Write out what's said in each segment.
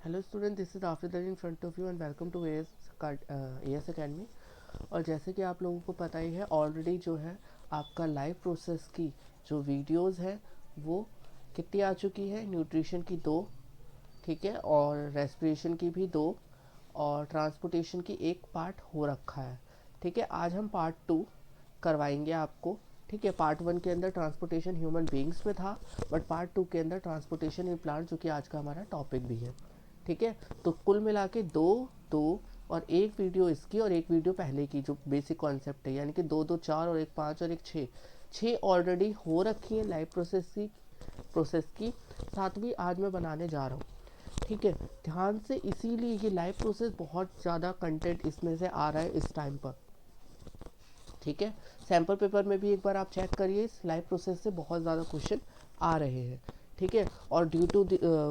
Hello student, this is आफिदर in front of you and welcome to AS academy. और जैसे कि आप लोगों को पता ही है ऑलरेडी जो है आपका लाइव प्रोसेस की जो वीडियोस है वो कितनी आ चुकी है। न्यूट्रिशन की 2, ठीक है, और रेस्पिरेशन की भी 2, और ट्रांसपोर्टेशन की एक पार्ट हो रखा है। ठीक है, आज हम पार्ट 2 करवाएंगे आपको। ठीक है, पार्ट 1 के अंदर ट्रांसपोर्टेशन ह्यूमन बींग्स में था, बट पार्ट 2 के अंदर ट्रांसपोर्टेशन इन प्लांट, जो कि आज का हमारा टॉपिक भी है। ठीक है, तो कुल मिला के दो दो और एक वीडियो इसकी और एक वीडियो पहले की जो बेसिक कॉन्सेप्ट है, यानी कि 2 2 4 और एक 5 और एक 6, 6 ऑलरेडी हो रखी है लाइव प्रोसेस की 7वीं आज मैं बनाने जा रहा हूँ। ठीक है, ध्यान से, इसीलिए ये लाइव प्रोसेस बहुत ज़्यादा कंटेंट इसमें से आ रहा है इस टाइम पर। ठीक है, सैम्पल पेपर में भी एक बार आप चेक करिए, इस लाइव प्रोसेस से बहुत ज़्यादा क्वेश्चन आ रहे हैं। ठीक है, और ड्यू टू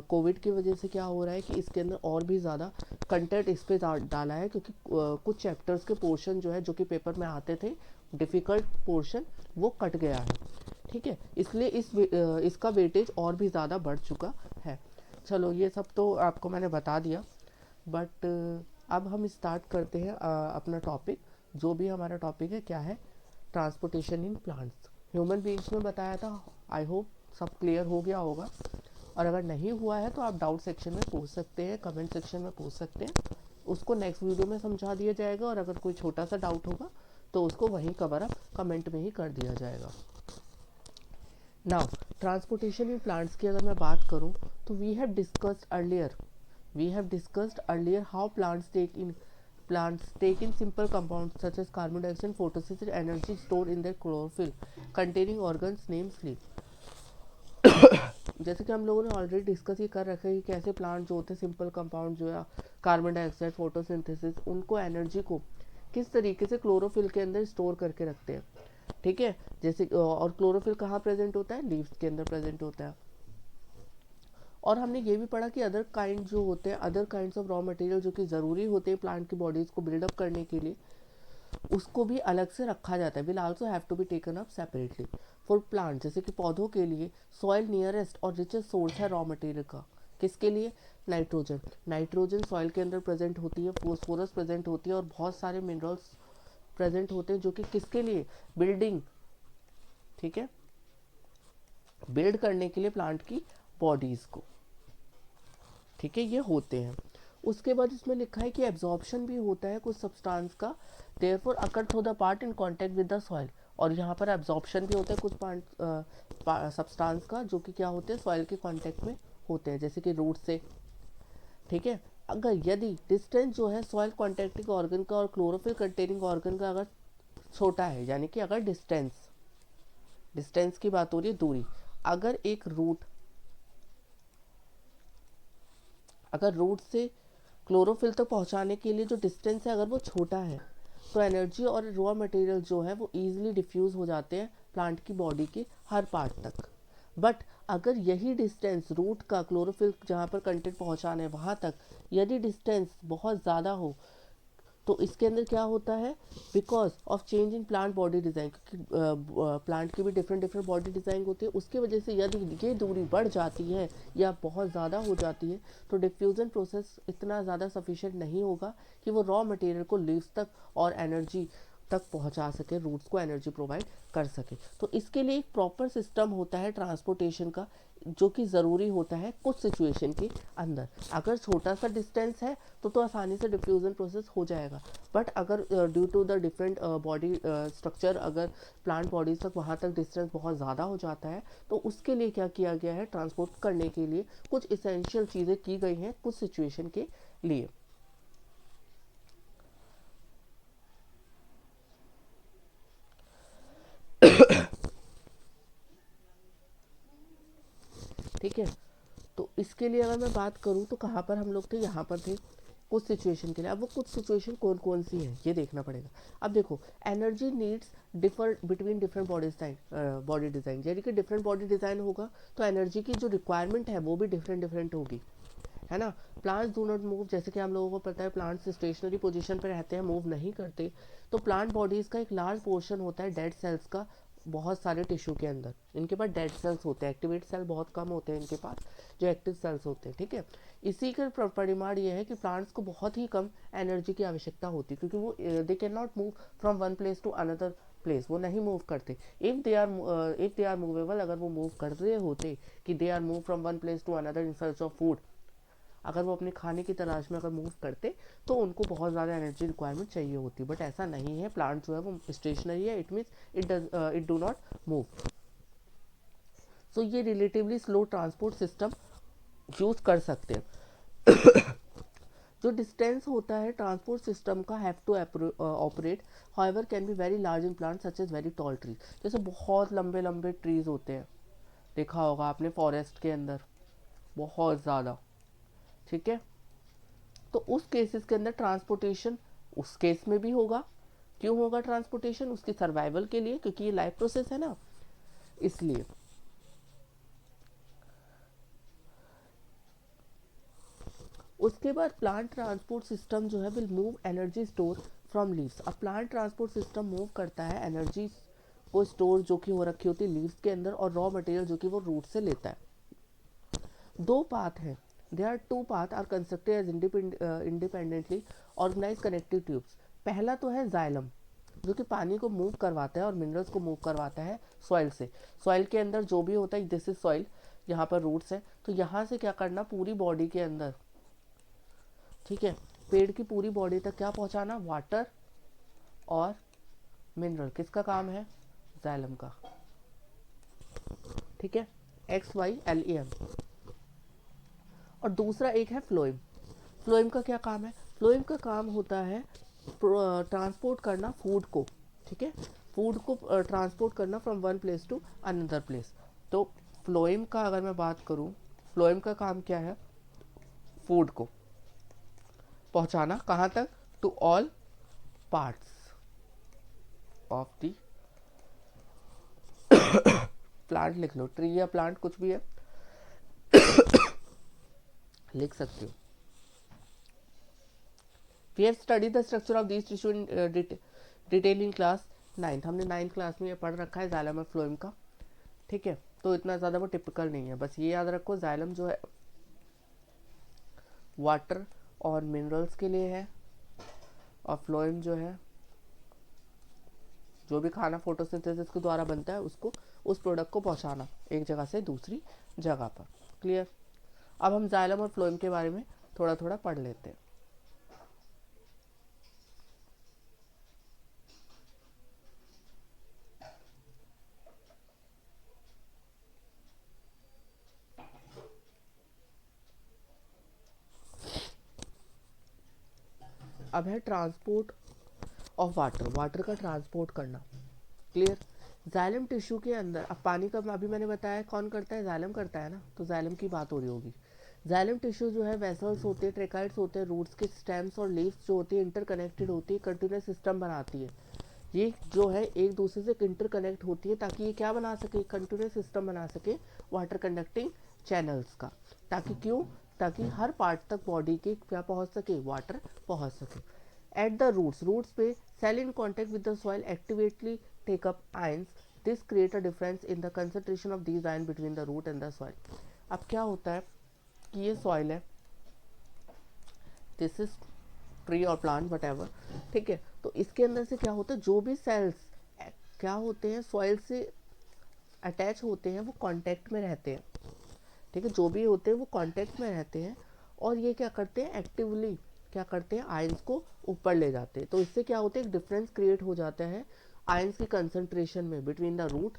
कोविड की वजह से क्या हो रहा है कि इसके अंदर और भी ज़्यादा कंटेंट इस पे डाला है, क्योंकि कुछ चैप्टर्स के पोर्शन जो है जो कि पेपर में आते थे डिफ़िकल्ट पोर्शन, वो कट गया है। ठीक है, इसलिए इसका वेटेज और भी ज़्यादा बढ़ चुका है। चलो, ये सब तो आपको मैंने बता दिया, बट अब हम स्टार्ट करते हैं अपना टॉपिक। जो भी हमारा टॉपिक है क्या है, transportation in plants. Human beings में बताया था, आई होप सब क्लियर हो गया होगा। और अगर नहीं हुआ है तो आप डाउट सेक्शन में पूछ सकते हैं, कमेंट सेक्शन में पूछ सकते हैं, उसको नेक्स्ट वीडियो में समझा दिया जाएगा। और अगर कोई छोटा सा डाउट होगा तो उसको वहीं कवर अप कमेंट में ही कर दिया जाएगा। नाउ, ट्रांसपोर्टेशन इन प्लांट्स की अगर मैं बात करूं तो we have discussed earlier how plants take in simple compounds such as carbon dioxide, photosynthesis energy stored in their chlorophyll containing organs named sleep। जैसे कि हम लोगों ने ऑलरेडी डिस्कस ये कर रखा है कि कैसे प्लांट जो होते हैं सिंपल कंपाउंड जो है कार्बन डाइऑक्साइड, फोटोसिंथेसिस, उनको एनर्जी को किस तरीके से क्लोरोफिल के अंदर स्टोर करके रखते हैं। ठीक है, जैसे और क्लोरोफिल कहाँ प्रेजेंट होता है, लीव्स के अंदर प्रेजेंट होता है। और हमने ये भी पढ़ा कि अदर काइंड जो होते हैं, other kinds of raw material जो कि ज़रूरी होते हैं प्लांट की बॉडीज़ को बिल्डअप करने के लिए, उसको भी अलग से रखा जाता है। Will also have to be taken up separately for plant. जैसे कि पौधों के लिए सॉइल नियरेस्ट और रिचेस्ट सोर्स है रॉ मटेरियल का। किसके लिए? नाइट्रोजन। नाइट्रोजन सॉइल के अंदर प्रेजेंट होती है, फोस्फोरस प्रेजेंट होती है, और बहुत सारे मिनरल्स प्रेजेंट होते हैं जो कि किसके लिए? बिल्डिंग। ठीक है, बिल्ड करने के लिए प्लांट की बॉडीज को। ठीक है, ये होते हैं। उसके बाद इसमें लिखा है कि एब्जॉर्प्शन भी होता है कुछ सब्सटेंस का, therefore occur through the part in contact with the soil. और यहाँ पर एब्जॉर्प्शन भी होता है कुछ सब्सटेंस का जो कि क्या होते हैं, सॉइल के कांटेक्ट में होते हैं, जैसे कि रूट से। ठीक है, अगर यदि डिस्टेंस जो है सॉइल कॉन्टेक्टिंग ऑर्गन का और क्लोरोफिल कंटेनिंग ऑर्गन का अगर छोटा है, यानी कि अगर डिस्टेंस की बात हो रही है, दूरी, अगर रूट से क्लोरोफिल तक पहुंचाने के लिए जो डिस्टेंस है अगर वो छोटा है, तो एनर्जी और रॉ मटेरियल जो है वो ईजिली डिफ्यूज हो जाते हैं प्लांट की बॉडी के हर पार्ट तक। बट अगर यही डिस्टेंस रूट का क्लोरोफिल जहाँ पर कंटेंट पहुँचाना है वहाँ तक, यदि डिस्टेंस बहुत ज़्यादा हो, तो इसके अंदर क्या होता है, because of change in plant body design, क्योंकि प्लांट की भी डिफरेंट बॉडी डिज़ाइन होती है, उसकी वजह से यदि ये दूरी बढ़ जाती है या बहुत ज़्यादा हो जाती है, तो डिफ्यूज़न प्रोसेस इतना ज़्यादा सफिशिएंट नहीं होगा कि वो रॉ मटेरियल को लीव्स तक और एनर्जी तक पहुंचा सके, रूट्स को एनर्जी प्रोवाइड कर सके। तो इसके लिए एक प्रॉपर सिस्टम होता है ट्रांसपोर्टेशन का, जो कि ज़रूरी होता है कुछ सिचुएशन के अंदर। अगर छोटा सा डिस्टेंस है तो आसानी से डिफ्यूज़न प्रोसेस हो जाएगा, बट अगर due to the different body structure, अगर प्लांट बॉडीज तक वहाँ तक डिस्टेंस बहुत ज़्यादा हो जाता है, तो उसके लिए क्या किया गया है, ट्रांसपोर्ट करने के लिए कुछ इसेंशियल चीज़ें की गई हैं कुछ सिचुएशन के लिए। ठीक है, तो इसके लिए अगर मैं बात करूँ तो कहाँ पर हम लोग थे, यहाँ पर थे कुछ सिचुएशन के लिए। अब वो कुछ सिचुएशन कौन कौन सी है ये देखना पड़ेगा। अब देखो, energy needs differ between different body design, यानी कि डिफरेंट बॉडी डिज़ाइन होगा तो एनर्जी की जो रिक्वायरमेंट है वो भी डिफरेंट होगी, है ना। प्लांट्स डू नॉट मूव, जैसे कि हम लोगों को पता है प्लांट्स स्टेशनरी पोजीशन पर रहते हैं, मूव नहीं करते। तो प्लांट बॉडीज़ का एक लार्ज पोर्शन होता है डेड सेल्स का, बहुत सारे टिश्यू के अंदर। इनके पास डेड सेल्स होते हैं, एक्टिवेट सेल बहुत कम होते हैं इनके पास, जो एक्टिव सेल्स होते हैं, ठीक है। इसी का परिमाण ये है कि प्लांट्स को बहुत ही कम एनर्जी की आवश्यकता होती है, क्योंकि वो they can not move from one place to another place, वो नहीं मूव करते। इफ दे आर मूवेबल, अगर वो मूव कर रहे होते कि they are move from one place to another in search of food, अगर वो अपने खाने की तलाश में अगर मूव करते तो उनको बहुत ज़्यादा एनर्जी रिक्वायरमेंट चाहिए होती, बट ऐसा नहीं है। प्लांट जो है वो स्टेशनरी है, it means it do not move. So ये relatively slow transport system use कर सकते हैं। जो डिस्टेंस होता है ट्रांसपोर्ट सिस्टम का have to operate however can be very large in plant such as very tall trees. जैसे बहुत लंबे लंबे ट्रीज होते हैं, देखा होगा आपने फॉरेस्ट के अंदर बहुत ज़्यादा, ठीक है। तो उस केसेस के अंदर ट्रांसपोर्टेशन उस केस में भी होगा। क्यों होगा ट्रांसपोर्टेशन? उसकी सर्वाइवल के लिए, क्योंकि ये लाइफ प्रोसेस है ना, इसलिए। उसके बाद प्लांट ट्रांसपोर्ट सिस्टम जो है will move energy store from leaves. अब प्लांट ट्रांसपोर्ट सिस्टम मूव करता है एनर्जी को स्टोर जो कि हो रखी होती है लीव्स के अंदर, और रॉ मटेरियल जो कि वो रूट से लेता है। दो पाथ हैं, there are two path are constructed as independently organize connective tubes. पहला तो है जाइलम, जो कि पानी को मूव करवाता है और मिनरल्स को मूव करवाता है सॉइल से। सॉइल के अंदर जो भी होता है, दिस इज सॉइल, यहाँ पर रूट्स है, तो यहाँ से क्या करना, पूरी बॉडी के अंदर, ठीक है, पेड़ की पूरी बॉडी तक क्या पहुँचाना, वाटर और मिनरल। किसका काम है? जाइलम का, ठीक है, XYLEM। और दूसरा एक है फ्लोएम। फ्लोएम का क्या काम है? फ्लोएम का काम होता है ट्रांसपोर्ट करना फूड को, ठीक है, फूड को ट्रांसपोर्ट करना from one place to another place. तो फ्लोएम का अगर मैं बात करूं, फ्लोएम का काम क्या है? फूड को पहुंचाना कहाँ तक? To all parts of the plant. लिख लो, ट्री या प्लांट कुछ भी है, लिख सकते हो। We have studied the structure of these tissue in detail in class 9th। हमने 9th क्लास में ये पढ़ रखा है जाइलम और फ्लोएम का, ठीक है। तो इतना ज़्यादा वो टिपिकल नहीं है, बस ये याद रखो जाइलम जो है वाटर और मिनरल्स के लिए है, और फ्लोएम जो है जो भी खाना फोटोसिंथेसिस के द्वारा बनता है उसको, उस प्रोडक्ट को पहुंचाना एक जगह से दूसरी जगह पर। क्लियर? अब हम जाइलम और फ्लोएम के बारे में थोड़ा थोड़ा पढ़ लेते हैं। अब है ट्रांसपोर्ट ऑफ वाटर, वाटर का ट्रांसपोर्ट करना। क्लियर? जाइलम टिश्यू के अंदर, अब पानी का अभी मैंने बताया कौन करता है, जाइलम करता है ना, तो जाइलम की बात हो रही होगी। जाइलम टिश्यू जो है वेसल्स होते हैं, ट्रेकाइड्स होते हैं, रूट्स के स्टेम्स और लीव्स जो होती है इंटरकनेक्टेड होती है, कंटिन्यूस सिस्टम बनाती है। ये जो है एक दूसरे से इंटरकनेक्ट होती है ताकि ये क्या बना सके, कंटिन्यूस सिस्टम बना सके वाटर कंडक्टिंग चैनल्स का। ताकि क्यों? ताकि हर पार्ट तक बॉडी के क्या पहुंच सके, वाटर पहुंच सके। एट द रूट्स, रूट्स पे cell in contact with the soil actively take up ions, this create a difference in the concentration of these ion between the root and the soil. अब क्या होता है कि ये soil है, this is tree और plant whatever, ठीक है। तो इसके अंदर से क्या होता है, जो भी सेल्स क्या होते हैं सॉइल से अटैच होते हैं वो कांटेक्ट में रहते हैं, ठीक है, जो भी होते हैं वो कांटेक्ट में रहते हैं, और ये क्या करते हैं, एक्टिवली क्या करते हैं, आयंस को ऊपर ले जाते हैं। तो इससे क्या होता है, एक डिफरेंस क्रिएट हो जाता है आयंस की कंसंट्रेशन में between the root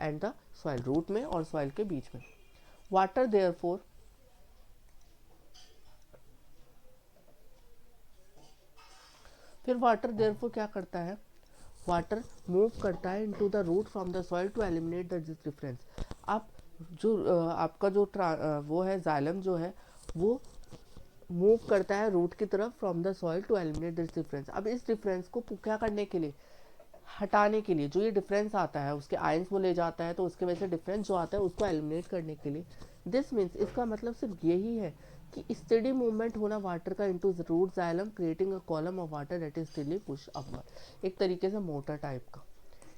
and the soil, root में और सॉइल के बीच में। वाटर देयरफॉर, फिर वाटर देयरफॉर क्या करता है, वाटर मूव करता है into the root from the soil to eliminate the difference. अब जो आपका जो वो है जाइलम जो है वो मूव करता है रूट की तरफ from the soil to eliminate this difference. अब इस डिफरेंस को क्या करने के लिए, हटाने के लिए, जो ये डिफरेंस आता है उसके आयंस वो ले जाता है, तो उसके वजह से डिफरेंस जो आता है उसको एलिमिनेट करने के लिए। दिस मीन्स, इसका मतलब सिर्फ यही है कि स्टेडी मूवमेंट होना वाटर का into root xylem creating a column of water that is steadily push upward, एक तरीके से मोटर टाइप का।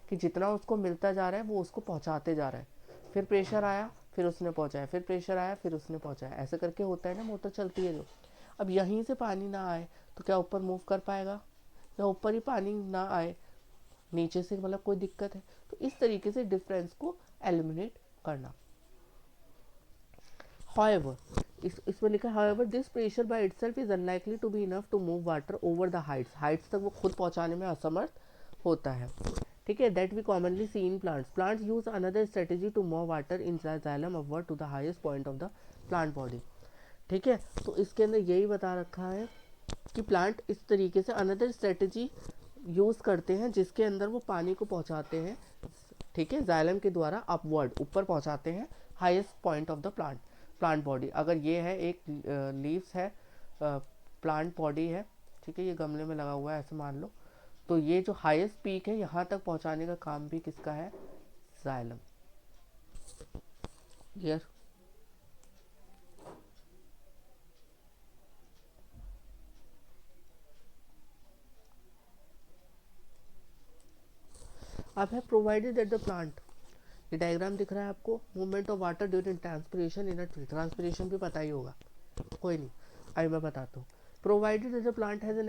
कि जितना उसको मिलता जा रहा है वो उसको पहुंचाते जा रहा है। फिर प्रेशर आया, फिर उसने पहुंचाया, फिर प्रेशर आया, फिर उसने पहुंचाया, ऐसे करके होता है ना, मोटर चलती है जो। अब यहीं से पानी ना आए तो क्या ऊपर मूव कर पाएगा, या ऊपर ही पानी ना आए नीचे से मतलब कोई दिक्कत है। तो इस तरीके से डिफरेंस को एलिमिनेट करना। However, इसमें लिखा है however this pressure by itself is unlikely to be enough to move water over the heights। heights तक वो खुद पहुंचाने में असमर्थ होता है। ठीक है, that we commonly see in plants। plants use another strategy to move water in the xylem upward to the highest point of the plant body। ठीक है, तो इसके अंदर यही बता रखा है कि प्लांट इस तरीके से अनदर स्ट्रेटेजी यूज़ करते हैं जिसके अंदर वो पानी को पहुंचाते हैं, ठीक है, जाइलम के द्वारा अपवर्ड, ऊपर पहुंचाते हैं highest point of the plant body. अगर ये है एक लीव्स है, प्लांट बॉडी है, ठीक है, ये गमले में लगा हुआ है ऐसे मान लो, तो ये जो हाईएस्ट पीक है यहाँ तक पहुंचाने का काम भी किसका है, जाइलम। क्लियर? अब है प्रोवाइडेड दैट द प्लांट, ये डायग्राम दिख रहा है आपको, movement of water during transpiration in a tree. Transpiration भी पता ही होगा, कोई नहीं, अभी मैं बताता हूँ। Provided that the plant has an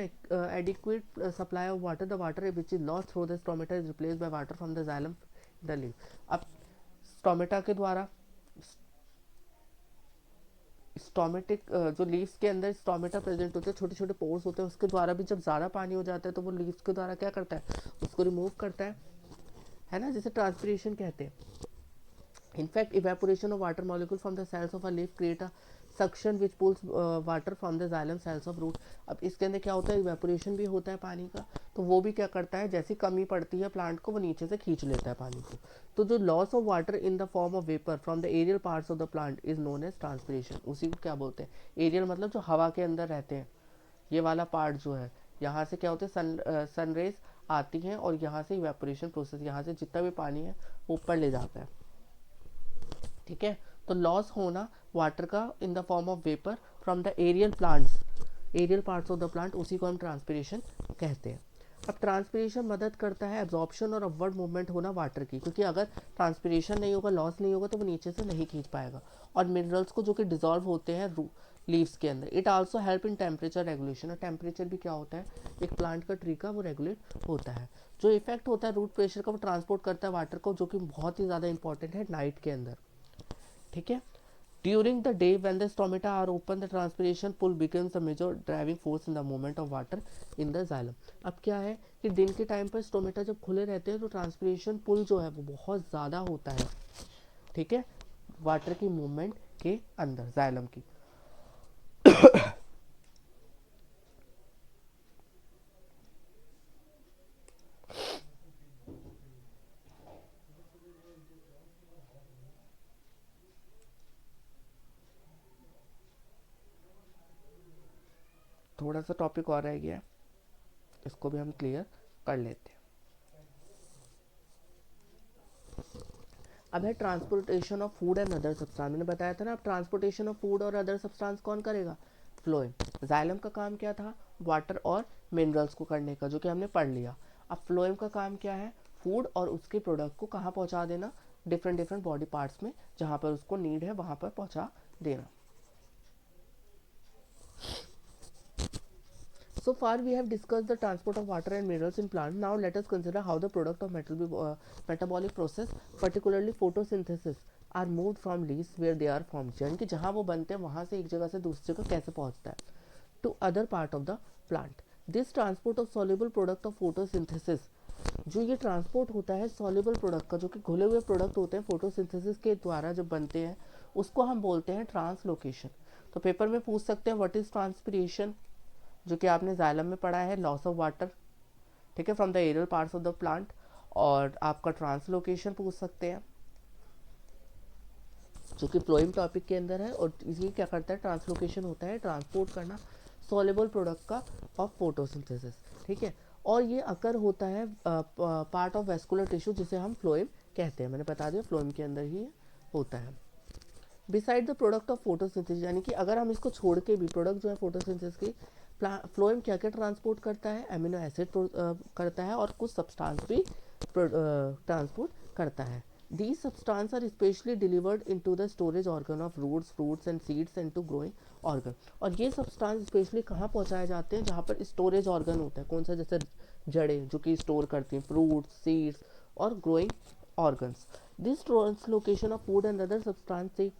adequate supply of water, the water which is lost through the stomata is replaced by water from the xylem the leave. अब स्टोमेटा के द्वारा, स्टोमेटिक जो लीव्स के अंदर स्टोमेटा प्रेजेंट होते हैं, छोटे छोटे पोर्स होते हैं, उसके द्वारा भी जब ज़्यादा पानी हो जाता है तो वो लीव्स के द्वारा क्या करता है, उसको रिमूव करता है ना, जिसे ट्रांसपिरेशन कहते हैं। In fact evaporation of water molecule from the cells of a leaf create a suction which pulls water from the xylem cells of root. अब इसके अंदर क्या होता है, इवेपोरेशन भी होता है पानी का, तो वो भी क्या करता है, जैसी कमी पड़ती है प्लांट को वो नीचे से खींच लेता है पानी को। तो जो loss of water in the form of vapour from the aerial parts of the plant is known as transpiration. उसी को क्या बोलते हैं, एरियल मतलब जो हवा के अंदर रहते हैं, ये वाला पार्ट जो है, यहाँ से क्या होते हैं, सनरेज आती हैं और यहाँ से इवेपोरेशन प्रोसेस, यहाँ से जितना भी पानी है वो ऊपर ले जाता है। ठीक है, तो लॉस होना वाटर का in the form of vapour from the aerial plants, aerial parts of the plant, उसी को हम ट्रांसपिरेशन कहते हैं। अब ट्रांसपिरेशन मदद करता है एब्जॉर्प्शन और अपवर्ड मूवमेंट होना वाटर की, क्योंकि अगर ट्रांसपिरेशन नहीं होगा, लॉस नहीं होगा, तो वो नीचे से नहीं खींच पाएगा, और मिनरल्स को जो कि डिजॉल्व होते हैं लीव्स के अंदर। It also help in temperature regulation, और टेम्परेचर भी क्या होता है, एक प्लांट का ट्री का वो रेगुलेट होता है। जो इफेक्ट होता है रूट प्रेशर का, वो ट्रांसपोर्ट करता है वाटर को, जो कि बहुत ही ज़्यादा इंपॉर्टेंट है नाइट के अंदर। ठीक है, during the day when the stomata are open the transpiration pull becomes a major driving force in the movement of water in the xylem. अब क्या है कि दिन के टाइम पर स्टोमेटा जब खुले रहते हैं तो ट्रांसपिरेशन पुल जो है वो बहुत ज़्यादा होता है, ठीक है, वाटर की मूवमेंट के अंदर जाइलम की। थोड़ा सा टॉपिक और रह गया है, इसको भी हम क्लियर कर लेते हैं। अब है transportation of food and other substance. मैंने बताया था ना, अब ट्रांसपोर्टेशन ऑफ फूड और अदर सब्सटेंस कौन करेगा, फ्लोएम। जाइलम का काम क्या था, वाटर और मिनरल्स को करने का, जो कि हमने पढ़ लिया। अब फ्लोएम का काम क्या है, फूड और उसके प्रोडक्ट को कहाँ पहुँचा देना, डिफरेंट डिफरेंट बॉडी पार्ट्स में, जहाँ पर उसको नीड है वहाँ पर पहुँचा देना। So far we have discussed the transport of water and minerals in plant. Now let us consider how the product of metabolic process, particularly photosynthesis, are moved from leaves where they are formed। यानी कि जहाँ वो बनते हैं वहाँ से एक जगह से दूसरी जगह कैसे पहुँचता है, to other part of the plant। This transport of soluble product of photosynthesis, जो ये ट्रांसपोर्ट होता है सॉल्युबल प्रोडक्ट का, जो कि घुले हुए प्रोडक्ट होते हैं फोटोसिंथेसिस के द्वारा जब बनते हैं, उसको हम बोलते हैं ट्रांसलोकेशन। तो पेपर में पूछ सकते हैं व्हाट इज ट्रांसपिरेशन, जो कि आपने जाइलम में पढ़ा है, लॉस ऑफ वाटर, ठीक है, from the aerial parts of the plant. और आपका ट्रांसलोकेशन पूछ सकते हैं, जो कि फ्लोइम टॉपिक के अंदर है, और इसी क्या करता है, ट्रांसलोकेशन होता है ट्रांसपोर्ट करना सॉल्युबल प्रोडक्ट का ऑफ फोटोसिंथेसिस। ठीक है, और ये अकर होता है पार्ट ऑफ वेस्कुलर टिश्यू, जिसे हम फ्लोइम कहते हैं। मैंने बता दिया फ्लोइम के अंदर ही होता है। Beside the product of photosynthesis, यानी कि अगर हम इसको छोड़ के भी प्रोडक्ट जो है फोटोसिंथेसिस की, फ्लोएम क्या क्या ट्रांसपोर्ट करता है, एमिनो एसिड करता है और कुछ सब्सटेंस भी ट्रांसपोर्ट करता है। These substances are especially delivered into the storage organ of roots, fruits and seeds and to growing organ। और ये सब्सटेंस स्पेशली कहाँ पहुँचाए जाते हैं, जहाँ पर स्टोरेज ऑर्गन होता है। कौन सा? जैसे जड़ें जो कि स्टोर करती हैं फ्रूट्स, सीड्स और growing organs. This translocation of food and other substance take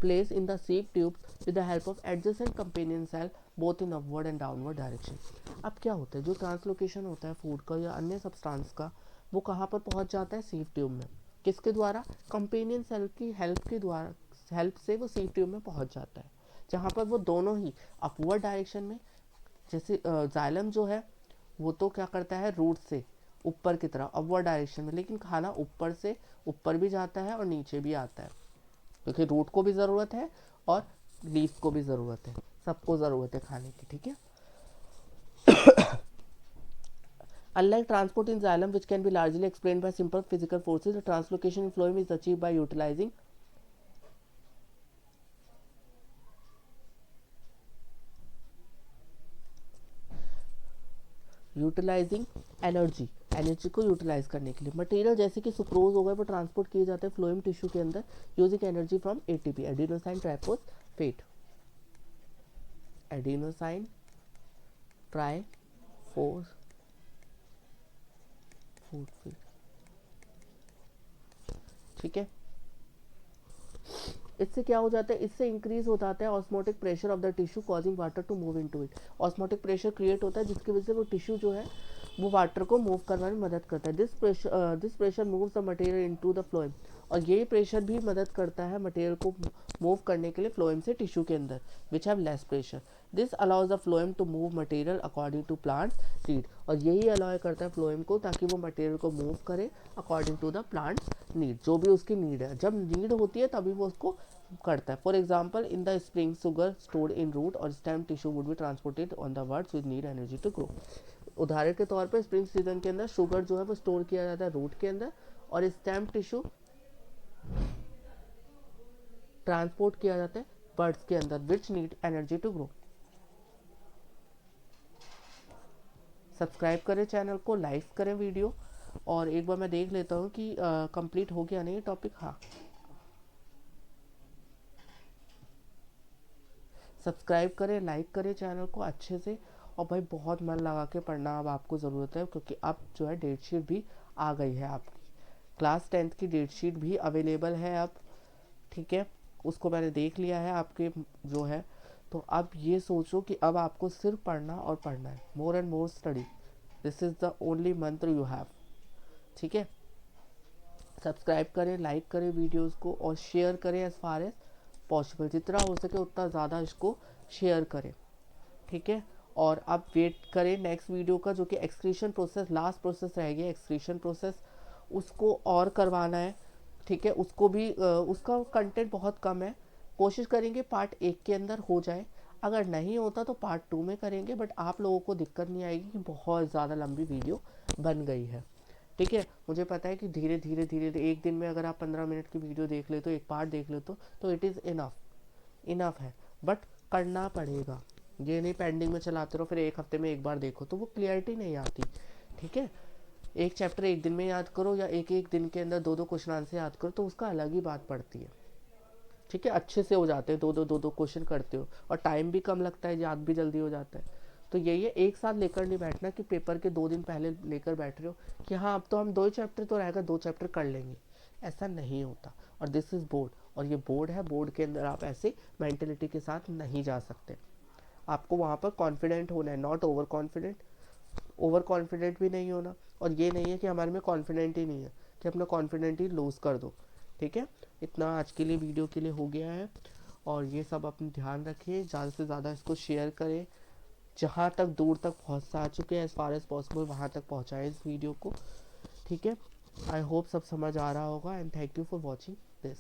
place in the seed tubes with the help of adjacent companion cell both in upward and downward direction. अब क्या होता है, जो translocation होता है food का या अन्य सब्सटेंस का, वो कहाँ पर पहुँच जाता है? सीड ट्यूब में। किसके द्वारा? कंपेनियन सेल की हेल्प के द्वारा, हेल्प से वो सीड ट्यूब में पहुँच जाता है, जहाँ पर वो दोनों ही अपवर्ड डायरेक्शन में, जैसे जाइलम जो है वो तो क्या करता है, रूट से ऊपर की तरफ अपवर्ड डायरेक्शन में, लेकिन खाना ऊपर से ऊपर भी जाता है और नीचे भी आता है, क्योंकि रूट को भी ज़रूरत है और लीफ को भी ज़रूरत है, सबको ज़रूरत है खाने की। ठीक है। Unlike transport in xylem, which can be largely explained by simple physical forces, the translocation in phloem is achieved by utilizing energy को यूटिलाइज करने के लिए। मटेरियल जैसे कि सुक्रोज हो गए वो ट्रांसपोर्ट किए जाते हैं फ्लोएम टिश्यू के अंदर using energy from ATP, adenosine triphosphate, adenosine triphosphate. ठीक है। इससे क्या हो जाता है, इससे इंक्रीज हो जाता है osmotic pressure of the tissue causing water to move into it. Osmotic pressure create होता है जिसकी वजह से वो टिश्यू जो है वो वाटर को मूव करने में मदद करता है। This pressure moves the material into the phloem, और ये प्रेशर भी मदद करता है मटेरियल को मूव करने के लिए फ्लोएम से टिश्यू के अंदर, which have less pressure. This allows the phloem to move material according to plants need, और यही अलाउ करता है फ्लोएम को ताकि वो मटेरियल को मूव करे according to the plants need, जो भी उसकी नीड है। जब नीड होती है तभी वो उसको करता है। For example in the spring sugar stored in root और stem tissue would be transported on the words with need energy to grow. उदाहरण के तौर पर स्प्रिंग सीजन के अंदर शुगर जो है वो स्टोर किया जाता है रूट के अंदर और स्टेम टिश्यू ट्रांसपोर्ट किया जाता है बर्ड्स के अंदर which need energy to grow. Subscribe करें चैनल को, लाइक करें वीडियो, और एक बार मैं देख लेता हूँ कि कंप्लीट हो गया नहीं टॉपिक। हाँ, सब्सक्राइब करें, लाइक करें चैनल को अच्छे से, और भाई बहुत मन लगा के पढ़ना अब आपको ज़रूरत है, क्योंकि अब जो है डेट शीट भी आ गई है आपकी। क्लास 10th की डेट शीट भी अवेलेबल है अब। ठीक है, उसको मैंने देख लिया है आपके जो है। तो अब ये सोचो कि अब आपको सिर्फ पढ़ना और पढ़ना है, more and more study, this is the only मंत्र यू हैव। ठीक है, सब्सक्राइब करें, लाइक करें वीडियोस को, और शेयर करें एज फार एज पॉसिबल, जितना हो सके उतना ज़्यादा इसको शेयर करें। ठीक है, और अब वेट करें नेक्स्ट वीडियो का, जो कि एक्सक्रीशन प्रोसेस, लास्ट प्रोसेस रह गया एक्सक्रीशन प्रोसेस, उसको और करवाना है। ठीक है, उसको भी उसका कंटेंट बहुत कम है, कोशिश करेंगे पार्ट 1 के अंदर हो जाए, अगर नहीं होता तो पार्ट 2 में करेंगे, बट आप लोगों को दिक्कत नहीं आएगी कि बहुत ज़्यादा लंबी वीडियो बन गई है। ठीक है, मुझे पता है कि धीरे धीरे धीरे एक दिन में अगर आप 15 मिनट की वीडियो देख ले तो एक पार्ट देख ले तो इट इज़ इनफ है, बट करना पड़ेगा। ये नहीं पेंडिंग में चलाते रहो फिर एक हफ्ते में एक बार देखो तो वो क्लियरिटी नहीं आती। ठीक है, एक चैप्टर एक दिन में याद करो या एक एक दिन के अंदर 2-2 क्वेश्चन आंसर याद करो तो उसका अलग ही बात पड़ती है। ठीक है, अच्छे से हो जाते हैं, 2-2 क्वेश्चन करते हो और टाइम भी कम लगता है, याद भी जल्दी हो जाता है। तो यही है, एक साथ लेकर नहीं बैठना कि पेपर के 2 दिन पहले लेकर बैठ रहे हो कि हाँ अब तो हम 2 चैप्टर तो रहेगा, 2 चैप्टर कर लेंगे, ऐसा नहीं होता। और दिस इज़ बोर्ड, और ये बोर्ड है, बोर्ड के अंदर आप ऐसे मेंटेलिटी के साथ नहीं जा सकते। आपको वहाँ पर कॉन्फिडेंट होना है, not over confident. Over confident भी नहीं होना, और ये नहीं है कि हमारे में कॉन्फिडेंट ही नहीं है कि अपना कॉन्फिडेंट ही लूज़ कर दो। ठीक है, इतना आज के लिए वीडियो के लिए हो गया है, और ये सब अपने ध्यान रखिए, ज़्यादा से ज़्यादा इसको शेयर करें, जहाँ तक दूर तक पहुँचा चुके हैं एज़ फार एज़ पॉसिबल वहाँ तक पहुँचाएं इस वीडियो को। ठीक है, आई होप सब समझ आ रहा होगा, and thank you for watching this.